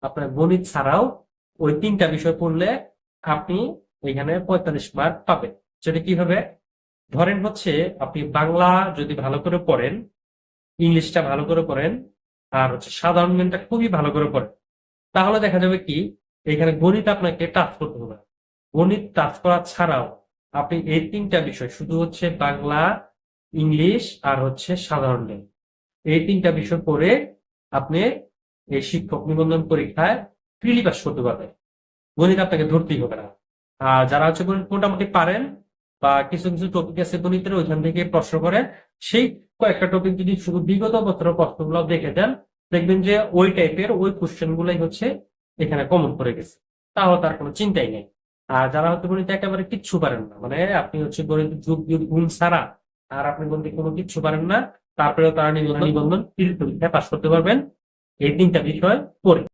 আপনার গণিত ছাড়াও ওই 3টা বিষয় পড়লে আপনি এখানে 45 মার্ক পাবেন। সেটা কিভাবে? ধরেন হচ্ছে আপনি বাংলা যদি ভালো করে পড়েন, ইংলিশটা ভালো করে পড়েন, আর হচ্ছে সাধারণ জ্ঞানটা খুবই ভালো করে পড়েন, তাহলে দেখা যাবে কি এখানে গণিত আপনাকে টাচ করতে হবে না। গণিত টাচ করা ছাড়াও আপনি এই 3টা বিষয় শুধু হচ্ছে বাংলা, ইংলিশ আর হচ্ছে সাধারণ জ্ঞান, এই 3টা বিষয় পড়ে আপনি এই শিক্ষক নিবন্ধন পরীক্ষায় ফ্রিলি পাস করতে পারবেন। গণিত আপনাকে ধরতেই হবে না। আর যারা হচ্ছে গণিত মোটামুটি পারেন বা কিছু কিছু টপিক আছে গণিতের ওইখান থেকে প্রশ্ন করে, সেই কয়েকটা টপিক যদি শুধু বিগত বছরের প্রশ্নগুলো দেখে দেন, দেখবেন যে ওই টাইপের ওই কোশ্চেন গুলাই হচ্ছে এখানে কমন পড়ে গেছে। তাহলে তার কোনো চিন্তাই নেই। আর যারা হয়তো গণিত একেবারে কিচ্ছু পারেন না, মানে আপনি হচ্ছে গণিত যোগ বিয়োগ গুণ ছাড়া আর আপনি গণিতে কোনো কিচ্ছু পারেন না, তারপরেও তারা নিবন্ধন পরীক্ষায় পাস করতে পারবেন এই 3টা বিষয় পড়ে।